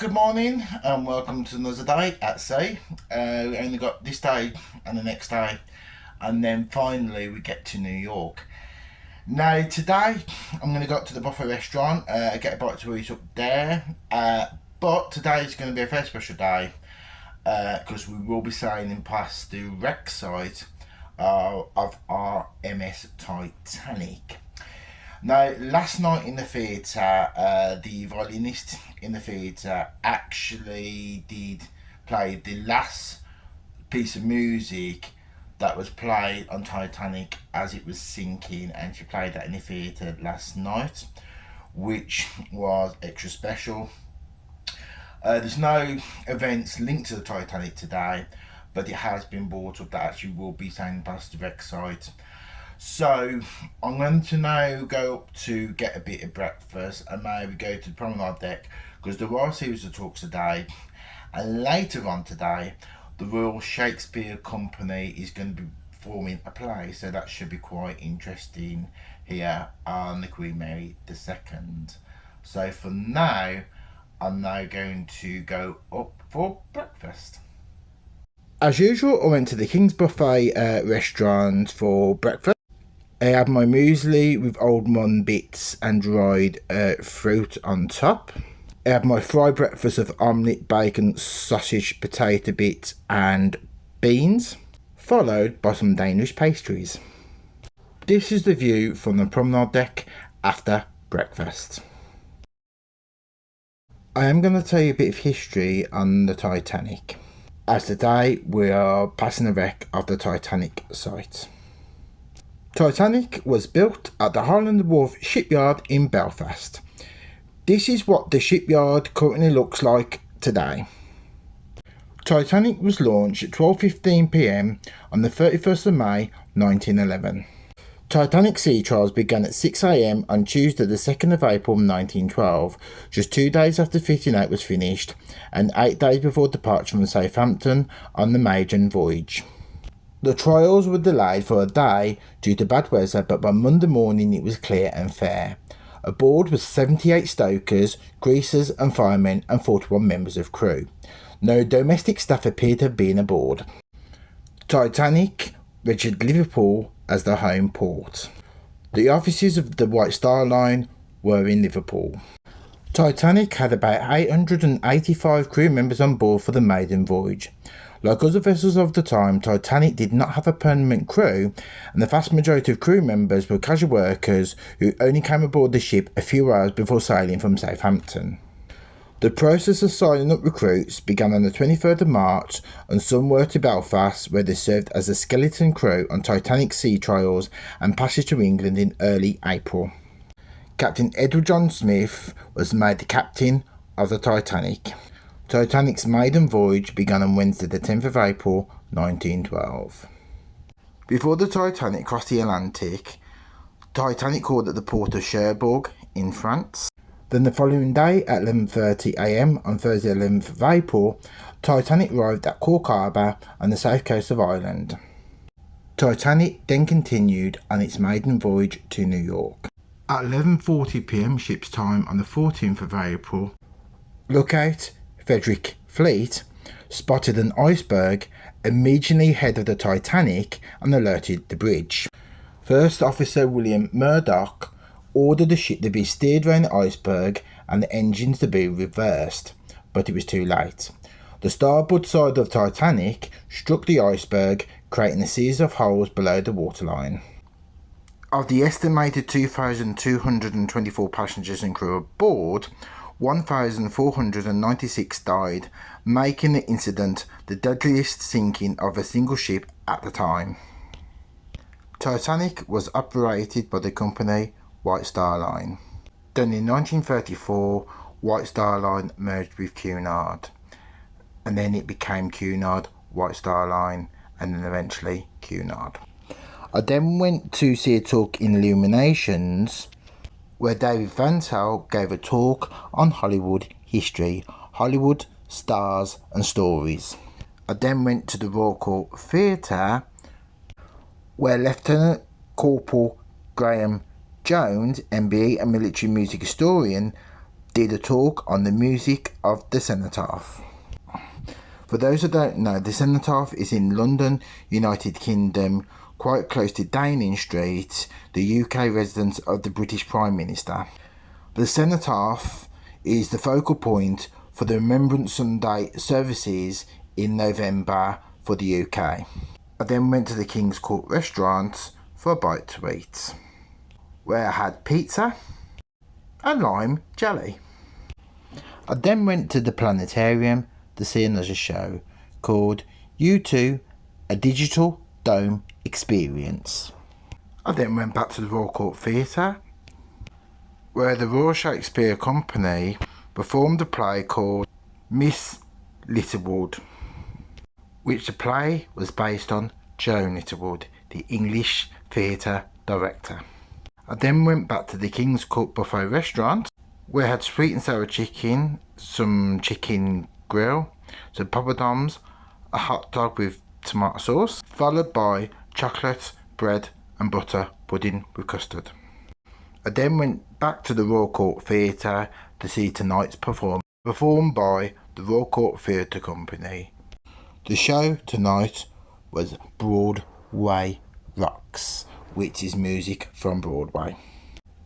Good morning and welcome to another day at sea. We only got this day and the next day, and then finally we get to New York. Now today I'm going to go up to the buffet restaurant, get a bite to eat up there, but today is going to be a very special day because we will be sailing past the wreck site of our MS Titanic. Now, last night in the theatre, the violinist in the theatre actually did play the last piece of music that was played on Titanic as it was sinking, and she played that in the theatre last night, which was extra special. There's no events linked to the Titanic today, but it has been brought up that actually will be sailing past the wreck site. So I'm going to now go up to get a bit of breakfast and maybe go to the promenade deck because there are a series of talks today, and later on today the Royal Shakespeare Company is going to be performing a play, so that should be quite interesting here on the Queen Mary II. So for now, I'm now going to go up for breakfast. As usual, I went to the King's Buffet restaurant for breakfast. I had my muesli with almond bits and dried fruit on top. I had my fried breakfast of omelette, bacon, sausage, potato bits and beans, followed by some Danish pastries. This is the view from the promenade deck after breakfast. I am going to tell you a bit of history on the Titanic, as today we are passing the wreck of the Titanic site. Titanic was built at the Holland Wharf shipyard in Belfast. This is what the shipyard currently looks like today. Titanic was launched at 12:15 p.m. on the 31st of May 1911. Titanic sea trials began at 6 a.m. on Tuesday the 2nd of April 1912, just 2 days after fitting out was finished and 8 days before departure from Southampton on the maiden voyage. The trials were delayed for a day due to bad weather, but by Monday morning it was clear and fair. Aboard was 78 stokers, greasers and firemen and 41 members of crew. No domestic staff appeared to have been aboard. Titanic registered Liverpool as the home port. The offices of the White Star Line were in Liverpool. Titanic had about 885 crew members on board for the maiden voyage. Like other vessels of the time, Titanic did not have a permanent crew, and the vast majority of crew members were casual workers who only came aboard the ship a few hours before sailing from Southampton. The process of signing up recruits began on the 23rd of March, and some were to Belfast, where they served as a skeleton crew on Titanic sea trials and passage to England in early April. Captain Edward John Smith was made the captain of the Titanic. Titanic's maiden voyage began on Wednesday the 10th of April 1912. Before the Titanic crossed the Atlantic, Titanic called at the port of Cherbourg in France. Then the following day at 11:30 a.m. on Thursday 11th of April, Titanic arrived at Cork Harbour on the south coast of Ireland. Titanic then continued on its maiden voyage to New York. At 11:40 p.m. ship's time on the 14th of April, Lookout Frederick Fleet spotted an iceberg immediately ahead of the Titanic and alerted the bridge. First Officer William Murdoch ordered the ship to be steered around the iceberg and the engines to be reversed, but it was too late. The starboard side of the Titanic struck the iceberg, creating a series of holes below the waterline. Of the estimated 2,224 passengers and crew aboard, 1,496 died, making the incident the deadliest sinking of a single ship at the time. Titanic was operated by the company White Star Line. Then in 1934, White Star Line merged with Cunard, and then it became Cunard, White Star Line, and then eventually Cunard. I then went to see a talk in Illuminations where David Van Tel gave a talk on Hollywood history, Hollywood stars and stories. I then went to the Royal Court Theatre where Lieutenant Corporal Graham Jones, MBE and military music historian, did a talk on the music of the cenotaph. For those who don't know, the cenotaph is in London, United Kingdom, quite close to Downing Street, the UK residence of the British Prime Minister. The cenotaph is the focal point for the Remembrance Sunday services in November for the UK. I then went to the King's Court restaurant for a bite to eat, where I had pizza and lime jelly. I then went to the planetarium to see another show called U2, A Digital Dome Experience. I then went back to the Royal Court Theatre, where the Royal Shakespeare Company performed a play called Miss Littlewood, which the play was based on Joan Littlewood, the English theatre director. I then went back to the King's Court Buffet restaurant, where I had sweet and sour chicken, some chicken grill, some poppadoms, a hot dog with tomato sauce, followed by chocolate, bread and butter pudding with custard. I then went back to the Royal Court Theatre to see tonight's performance, performed by the Royal Court Theatre Company. The show tonight was Broadway Rocks, which is music from Broadway.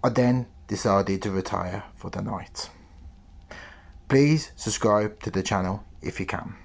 I then decided to retire for the night. Please subscribe to the channel if you can.